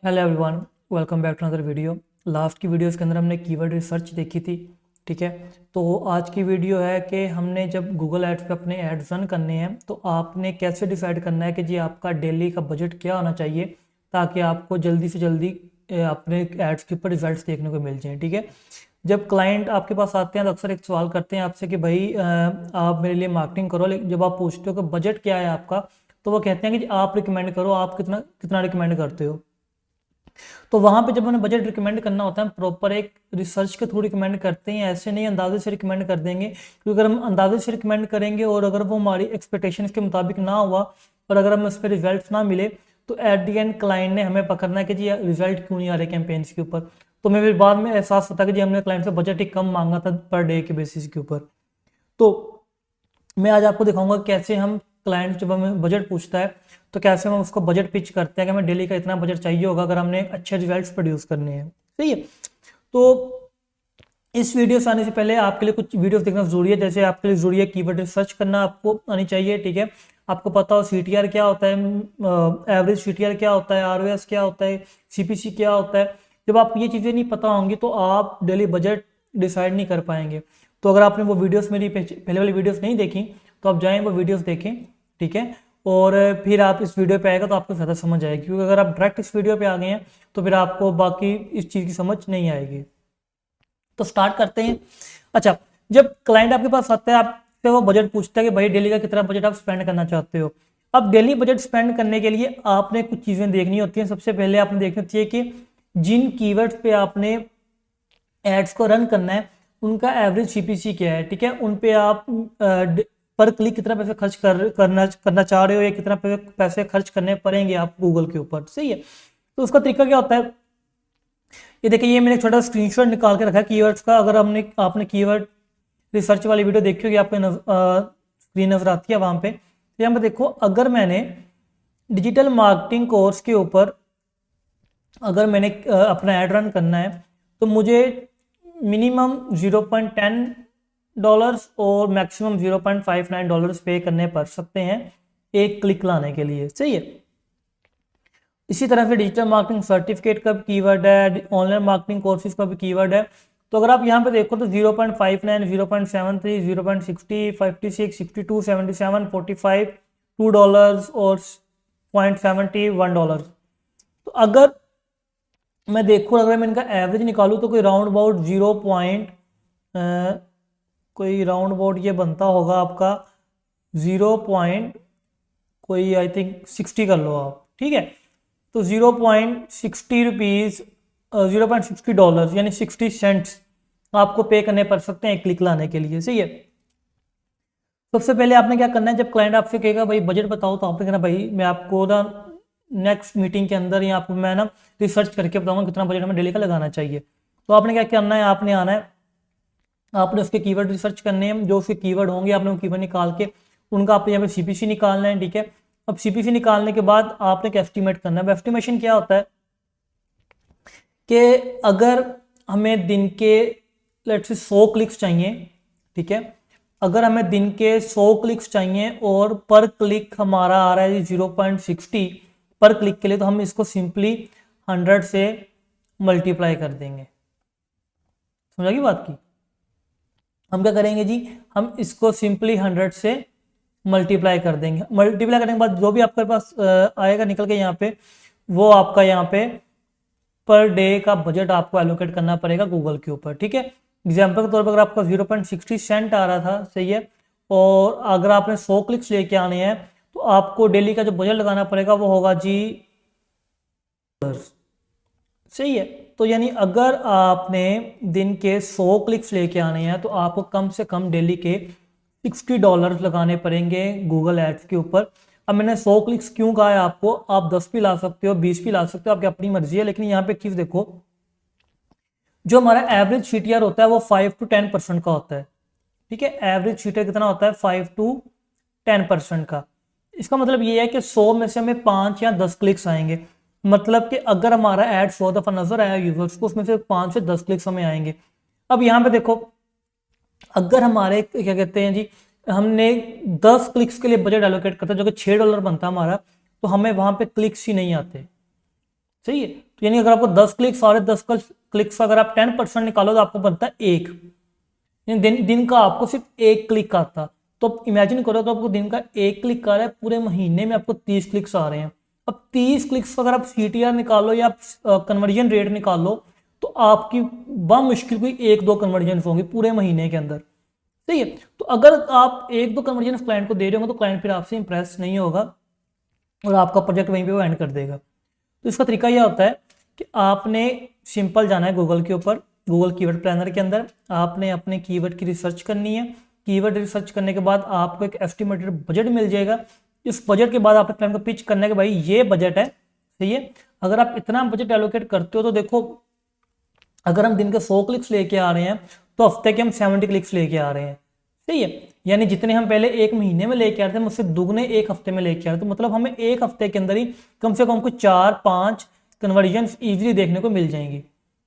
Hello everyone, welcome back to another video. Last की videos के अंदर हमने कीवर्ड रिसर्च देखी थी। ठीक है, तो आज की वीडियो है कि हमने जब गूगल एड्स पे अपने एड्स रन करने हैं तो आपने कैसे डिसाइड करना है कि जी आपका डेली का बजट क्या होना चाहिए ताकि आपको जल्दी से जल्दी अपने एड्स के ऊपर रिजल्ट्स देखने को मिल जाएं। ठीक है, जब क्लाइंट आपके पास आते हैं तो अक्सर एक सवाल करते हैं आपसे कि भाई आप मेरे लिए मार्केटिंग करो, लेकिन जब आप पूछते हो कि बजट क्या है आपका तो वो कहते हैं कि जी आप रिकमेंड करो, आप कितना कितना रिकमेंड करते हो। तो वहाँ पे जब हमें बजट रिकमेंड करना होता है, हम प्रॉपर एक रिसर्च के थ्रू रिकमेंड करते हैं, ऐसे नहीं अंदाजे से रिकमेंड कर देंगे। क्योंकि अगर हम अंदाजे से रिकमेंड करेंगे और अगर वो हमारी एक्सपेक्टेशन के मुताबिक ना हुआ और अगर हमें उस पर रिजल्ट ना मिले तो एट दी एंड क्लाइंट ने हमें पकड़ना है कि जी रिजल्ट क्यों नहीं आ रहे कैंपेन्स के ऊपर। तो हमें फिर बाद में एहसास होता है कि जी हमने क्लाइंट से बजट ही कम मांगा था पर डे के बेसिस के ऊपर। तो मैं आज आपको दिखाऊंगा कैसे हम क्लाइंट जब हमें बजट पूछता है तो कैसे हम उसको बजट पिच करते हैं कि हमें डेली का इतना बजट चाहिए होगा अगर हमने अच्छे रिजल्ट्स प्रोड्यूस करने हैं। सही है, तो इस वीडियो से आने से पहले आपके लिए कुछ वीडियोस देखना जरूरी है। जैसे आपके लिए जरूरी है कीवर्ड रिसर्च करना आपको आनी चाहिए। ठीक है, आपको पता हो सीटीआर क्या होता है, एवरेज सीटीआर क्या होता है, आरओएस क्या होता है, सीपीसी क्या होता है। जब आप ये चीज़ें नहीं पता होंगी तो आप डेली बजट डिसाइड नहीं कर पाएंगे। तो अगर आपने वो वीडियोस मेरी पहले वाली वीडियोस नहीं देखी तो आप जाएं वो वीडियोस देखें। ठीक है, और फिर आप इस वीडियो पे आएगा तो आपको ज़्यादा समझ आएगी, क्योंकि अगर आप डायरेक्ट इस वीडियो पे आ गए हैं तो फिर आपको बाकी इस चीज़ की समझ नहीं आएगी। तो स्टार्ट करते हैं। अच्छा, जब क्लाइंट आपके पास आता है आपसे वो बजट पूछता है कि भाई डेली का कितना बजट आप स्पेंड करना चाहते हो। अब डेली बजट स्पेंड करने के लिए आपने कुछ चीज़ें देखनी होती हैं। सबसे पहले आपने देखनी होती है कि जिन कीवर्ड्स पे आपने एड्स को रन करना है उनका एवरेज सीपीसी क्या है। ठीक है, उन पे आप पर क्लिक कितना पैसे खर्च करना चाह रहे हो या कितना पैसे खर्च करने पड़ेंगे आप गूगल के ऊपर। सही है, तो उसका तरीका क्या होता है, ये देखिए ये मैंने एक छोटा स्क्रीनशॉट निकाल के रखा है कीवर्ड्स का। अगर आपने कीवर्ड रिसर्च वाली वीडियो देखी होगी, आपको स्क्रीन नजर आती है वहां पे। तो यहाँ पे देखो, अगर मैंने डिजिटल मार्केटिंग कोर्स के ऊपर अगर मैंने अपना ऐड रन करना है तो मुझे मिनिमम $0.10 और मैक्सिमम $0.59 पे करने पड़ सकते हैं एक क्लिक लाने के लिए। सही है, इसी तरह से डिजिटल मार्केटिंग सर्टिफिकेट का भी कीवर्ड है, ऑनलाइन मार्केटिंग कोर्सेज का भी कीवर्ड है। तो अगर आप यहाँ पे देखो तो 0.59, 0.73, 0.60, 56, 62, 77, 45, $2 और $0.70, $1। तो अगर मैं देखूँ, अगर मैं इनका एवरेज निकालूँ तो कोई राउंड अबाउट कोई राउंड अबाउट ये बनता होगा आपका 0 पॉइंट कोई आई थिंक 60 कर लो आप। ठीक है, तो 0.60 रुपीज़, $0.60 यानी 60 सेंट्स आपको पे करने पड़ सकते हैं एक क्लिक लाने के लिए। सही है, सबसे पहले आपने क्या करना है, जब क्लाइंट आपसे कहेगा भाई बजट बताओ तो आपने कहना भाई मैं आपको ना नेक्स्ट मीटिंग के अंदर या आपको मैं ना रिसर्च करके बताऊंगा कितना बजट हमें डेली का लगाना चाहिए। तो आपने क्या करना है, आपने आना है, आपने उसके कीवर्ड रिसर्च करने हैं, जो उसके कीवर्ड होंगे आपने वो कीवर्ड निकाल के उनका आपने यहाँ पे सीपीसी निकालना है। ठीक है, अब सीपीसी निकालने के बाद आपने एक एस्टिमेट करना है। एस्टिमेशन क्या होता है कि अगर हमें दिन के लेट्स से 100 क्लिक्स चाहिए। ठीक है, अगर हमें दिन के 100 क्लिक्स चाहिए और पर क्लिक हमारा आ रहा है 0.60 पर क्लिक के लिए, तो हम इसको सिंपली 100 से मल्टीप्लाई कर देंगे। समझा की बात की, हम क्या करेंगे जी, हम इसको सिंपली 100 से मल्टीप्लाई कर देंगे। मल्टीप्लाई करने के बाद जो भी आपके पास आएगा निकल के यहाँ पे, वो आपका यहाँ पे पर डे का बजट आपको एलोकेट करना पड़ेगा गूगल के ऊपर। ठीक है, एग्जाम्पल के तौर पर अगर आपका 0.60 सेंट आ रहा था, सही है, और अगर आपने 100 क्लिक्स लेके आने हैं तो आपको डेली का जो बजट लगाना पड़ेगा वो होगा जी। सही है, तो यानी अगर आपने दिन के 100 क्लिक्स लेके आने हैं तो आपको कम से कम डेली के $60 लगाने पड़ेंगे गूगल एड्स के ऊपर। अब मैंने 100 क्लिक्स क्यों कहा है आपको, आप 10 भी ला सकते हो, 20 भी ला सकते हो, आपकी अपनी मर्जी है। लेकिन यहाँ पे चीज देखो, जो हमारा एवरेज सीटीआर होता है वो 5 to 10% का होता है। ठीक है, एवरेज सीटीआर कितना होता है, 5 to 10% का। इसका मतलब ये है कि 100 में से हमें 5 या 10 क्लिक्स आएंगे। मतलब कि अगर हमारा ऐड 100 दफा नजर आया यूजर्स को, उसमें से 5 से 10 क्लिक्स हमें आएंगे। अब यहाँ पे देखो, अगर हमारे क्या कहते हैं जी, हमने 10 क्लिक्स के लिए बजट एलोकेट करता है जो कि $6 बनता है हमारा, तो हमें वहां पे क्लिक्स ही नहीं आते। सही है। तो यानी अगर आपको 10 क्लिक, साढ़े 10 क्लिक्स अगर आप 10% निकालो तो आपको बनता है एक, यानी दिन का आपको सिर्फ एक क्लिक आता। तो आप इमेजिन करो, तो आपको दिन का एक क्लिक आ रहा है, पूरे महीने में आपको 30 क्लिक्स आ रहे हैं। अब 30 क्लिक्स अगर आप CTR निकालो या कन्वर्जन रेट निकालो, तो आपकी मुश्किल कोई एक दो कन्वर्जन होंगी पूरे महीने के अंदर। सही है। तो अगर आप एक दो कन्वर्जन क्लाइंट को दे रहे होंगे तो क्लाइंट फिर आपसे इंप्रेस नहीं होगा और आपका प्रोजेक्ट वहीं पे वो एंड कर देगा। तो इसका तरीका यह होता है कि आपने सिंपल जाना है गूगल के ऊपर, गूगल कीवर्ड प्लानर के अंदर आपने अपने कीवर्ड की रिसर्च करनी है। कीवर्ड रिसर्च करने के बाद आपको एक एस्टिमेटेड बजट मिल जाएगा। इस बजट के बाद आपने क्लाइंट को पिच करने के भाई ये बजट है, सही है। अगर आप इतना बजट एलोकेट करते हो तो देखो, अगर हम दिन के 100 क्लिक्स लेके आ रहे हैं तो हफ्ते के हम 70 क्लिक्स लेके आ रहे हैं, सही है। यानी जितने हम पहले एक महीने में लेके आ रहे थे मुझसे दुगने एक हफ्ते में लेके आ रहे थे। तो मतलब हमें एक हफ्ते के अंदर ही कम से कम कुछ 4-5 कन्वर्जन इजीली देखने को मिल जाएंगी।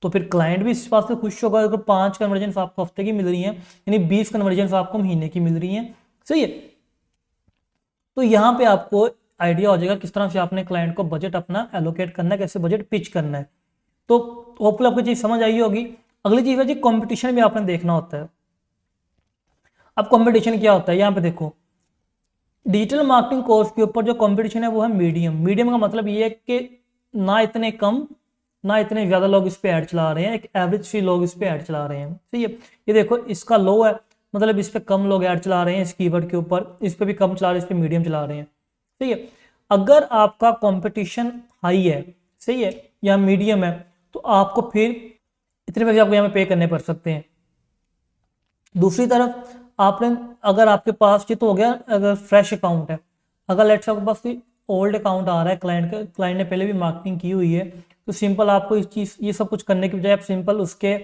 तो फिर क्लाइंट भी इस बात से खुश होगा अगर 5 कन्वर्जन आपको हफ्ते की मिल रही हैं, यानी 20 कन्वर्जन आपको महीने की मिल रही हैं, सही है। तो यहाँ पे आपको आइडिया हो जाएगा किस तरह से आपने क्लाइंट को बजट अपना एलोकेट करना है, कैसे बजट पिच करना है। तो होपफुल आपको चीज समझ आई होगी। अगली चीज है जी, कंपटीशन भी आपने देखना होता है। अब कंपटीशन क्या होता है, यहाँ पे देखो, डिजिटल मार्केटिंग कोर्स के ऊपर जो कंपटीशन है वो है मीडियम। मीडियम का मतलब ये है कि ना इतने कम ना इतने ज्यादा लोग इस पे ऐड चला रहे हैं, एक एवरेज सी लोग इस पे ऐड चला रहे हैं, सही है। ये देखो इसका लो है, मतलब इस पे कम लोग ऐड चला रहे हैं इस कीवर्ड के ऊपर, इस पे भी कम चला रहे हैं, इस पे मीडियम चला रहे हैं, सही है। अगर आपका कंपटीशन हाई है, सही है, या मीडियम है, तो आपको फिर इतने पैसे आपको यहाँ पे पे करने पड़ सकते हैं। दूसरी तरफ आपने, अगर आपके पास, ये तो हो गया अगर फ्रेश अकाउंट है, अगर लेट्स आपके पास कोई ओल्ड अकाउंट आ रहा है क्लाइंट का, क्लाइंट ने पहले भी मार्केटिंग की हुई है, तो सिंपल आपको इस चीज़, ये सब कुछ करने की बजाय आप सिंपल उसके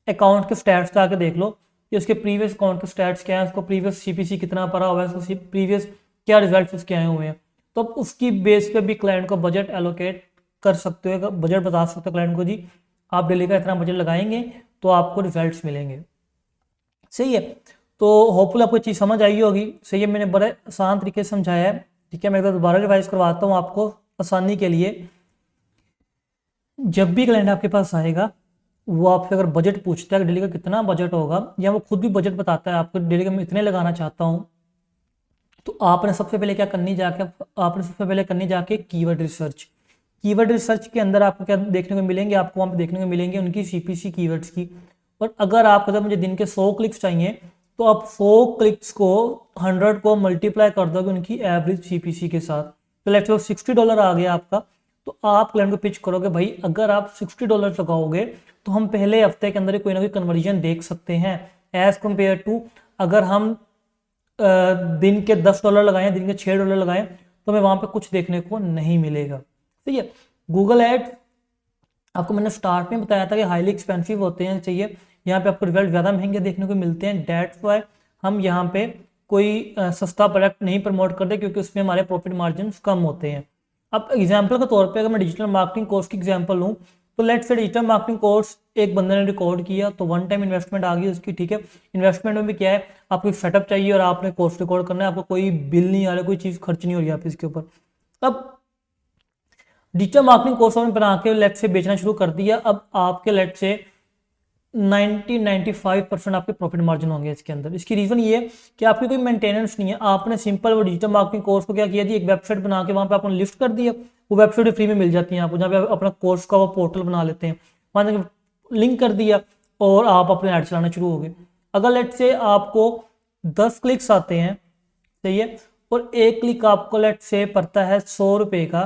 अकाउंट के स्टैट्स जाके देख लो कि उसके प्रीवियस अकाउंट के स्टैट्स क्या है, उसको प्रीवियस CPC कितना पड़ा हुआ है, उसको प्रीवियस क्या रिजल्ट उसके आए हुए हैं। तो आप उसकी बेस पे भी क्लाइंट को बजट एलोकेट कर सकते हो, बजट बता सकते हो क्लाइंट को, जी आप डेली का इतना बजट लगाएंगे तो आपको रिजल्ट्स मिलेंगे, सही है। तो होपफुल आपको चीज़ समझ आई होगी, सही है। मैंने बड़े आसान तरीके से समझाया है, ठीक है। मैं एक बार दोबारा रिवाइज करवाता हूँ आपको आसानी के लिए। जब भी क्लाइंट आपके पास आएगा, वो आपसे अगर बजट पूछता है कि डेली का कितना बजट होगा, या वो खुद भी बजट बताता है आपको डेली का मैं इतने लगाना चाहता हूँ, तो आपने सबसे पहले क्या करनी जाके, आपने सबसे पहले करनी जाके कीवर्ड रिसर्च। कीवर्ड रिसर्च के अंदर आपको क्या देखने को मिलेंगे, आपको वहाँ पे देखने को मिलेंगे उनकी CPC कीवर्ड्स की। और अगर आप मुझे दिन के 100 क्लिक्स चाहिए, तो आप 100 क्लिक्स को 100 को मल्टीप्लाई कर दोगे उनकी एवरेज CPC के साथ, तो लेट्स से $60 आ गया आपका। तो आप क्लाइंट को पिच करोगे, भाई अगर आप $60 लगाओगे तो हम पहले हफ्ते के अंदर ही कोई ना कोई कन्वर्जन देख सकते हैं, एज कम्पेयर टू अगर हम दिन के $10 लगाएं, दिन के $6 लगाएं, तो हमें वहां पे कुछ देखने को नहीं मिलेगा, ठीक है। गूगल एड आपको मैंने स्टार्ट में बताया था कि हाईली एक्सपेंसिव होते हैं, चाहिए यहाँ पे आपको रिजल्ट ज़्यादा महंगे देखने को मिलते हैं। डेट्स वाई हम यहाँ पे कोई सस्ता प्रोडक्ट नहीं प्रमोट करते, क्योंकि उसमें हमारे प्रॉफिट मार्जिन कम होते हैं। अब एग्जाम्पल के तौर पे अगर मैं डिजिटल मार्केटिंग कोर्स की एग्जाम्पल लूँ, तो let's say digital marketing course एक बंदे ने रिकॉर्ड किया, तो वन टाइम इन्वेस्टमेंट आ गई उसकी, ठीक है। इन्वेस्टमेंट में भी क्या है, आपको सेटअप चाहिए और आपने कोर्स रिकॉर्ड करना है, आपको कोई बिल नहीं आ रहा, कोई चीज़ खर्च नहीं हो रही है इसके ऊपर। अब डिजिटल मार्केटिंग कोर्स आपने बना के लेट से बेचना शुरू कर दिया, अब आपके लेट से 90-95% आपके प्रॉफिट मार्जिन होंगे इसके अंदर। इसकी रीजन ये है कि आपकी कोई मेंटेनेंस नहीं है, आपने सिंपल वो डिजिटल मार्केटिंग कोर्स को क्या किया जी, एक वेबसाइट बना के वहां पे आपने लिस्ट कर दिया, वो वेबसाइट फ्री में मिल जाती है आपको, जहाँ पे अपना कोर्स का वो पोर्टल बना लेते हैं, वहां लिंक कर दिया और आप अपने ऐड चलाना शुरू हो गए। अगर लेट से आपको 10 क्लिक्स आते हैं, सही है, और एक क्लिक आपको लेट से पड़ता है 100 रुपये का,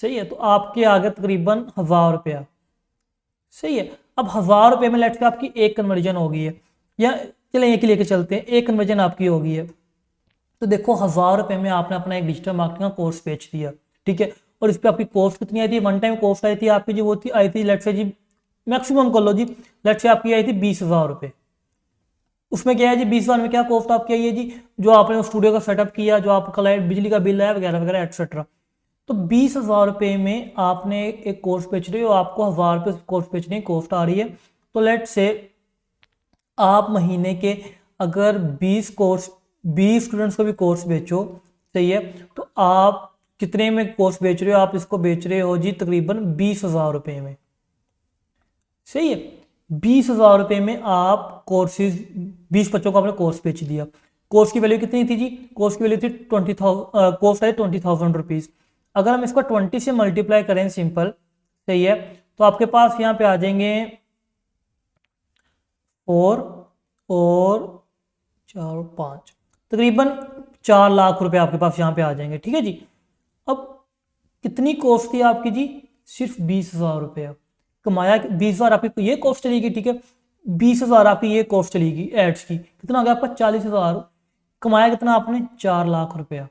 सही है, तो आपके आगे तकरीबन 1000 रुपया, सही है। अब 1000 रुपये में लेट से आपकी एक कन्वर्जन हो गई है, या चले एक ही लेके चलते हैं, एक कन्वर्जन आपकी हो गई है, तो देखो 1000 रुपये में आपने अपना एक डिजिटल मार्केटिंग का कोर्स बेच दिया, ठीक है। और इस पर आपकी कॉस्ट कितनी आई थी, वन टाइम कॉस्ट आई थी आपकी जो वो थी, आई थी लेट से जी, मैक्सिमम कर लो जी, लेट से आपकी आई थी 20,000 रुपये। उसमें क्या है जी, 20,000 में क्या कॉस्ट आपकी आई है जी, जो आपने स्टूडियो का सेटअप किया, जो आपका लाइट बिजली का बिल है वगैरह वगैरह एटसेट्रा। तो 20,000 रुपये में आपने एक कोर्स बेच रहे हो, आपको 1000 रुपये कोर्स बेचने की कॉस्ट आ रही है। तो लेट से आप महीने के अगर 20 स्टूडेंट्स को भी कोर्स बेचो, सही है, तो आप कितने में कोर्स बेच रहे हो आप? इसको बेच रहे हो जी तकरीबन 20,000 रुपये में, सही है। 20,000 रुपये में आप कोर्सेज 20 बच्चों को आपने कोर्स बेच दिया। कोर्स की वैल्यू कितनी थी जी? कोर्स की वैल्यू थी 20,000, कोर्स है 20,000 रुपीज़। अगर हम इसको 20 से मल्टीप्लाई करें सिंपल, सही है, तो आपके पास यहाँ पे आ जाएंगे 4 और 4 5, तकरीबन 4 लाख रुपए आपके पास यहाँ पे आ जाएंगे, ठीक है जी। अब कितनी कॉस्ट थी आपकी जी? सिर्फ 20,000 रुपये कमाया। 20,000 आपकी ये कॉस्ट चलेगी, ठीक है, 20,000 आपकी ये कॉस्ट चलेगी एड्स की, कितना हो गया आपका? 40,000। कमाया कितना आपने? 4 लाख रुपया।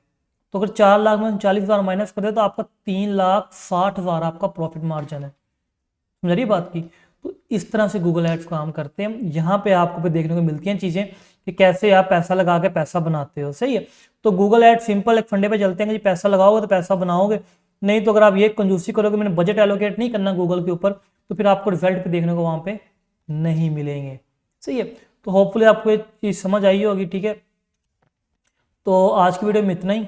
तो अगर 4 लाख में 40,000 माइनस कर दे तो आपका 3,60,000 आपका प्रॉफिट मार्जिन है। समझ रही बात की? तो इस तरह से गूगल एड्स काम करते हैं। यहाँ पे आपको देखने को मिलती हैं चीज़ें कि कैसे आप पैसा लगा के पैसा बनाते हो, सही है। तो गूगल एड सिंपल एक फंडे पे चलते हैं कि पैसा लगाओगे तो पैसा बनाओगे, नहीं तो अगर आप ये कंजूसी करोगे मैंने बजट एलोकेट नहीं करना गूगल के ऊपर, तो फिर आपको रिजल्ट पे देखने को वहाँ पे नहीं मिलेंगे, सही है। तो होपफुली आपको ये चीज़ समझ आई होगी, ठीक है। तो आज की वीडियो में इतना ही,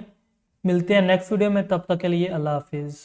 मिलते हैं नेक्स्ट वीडियो में, तब तक के लिए अल्लाह हाफिज़।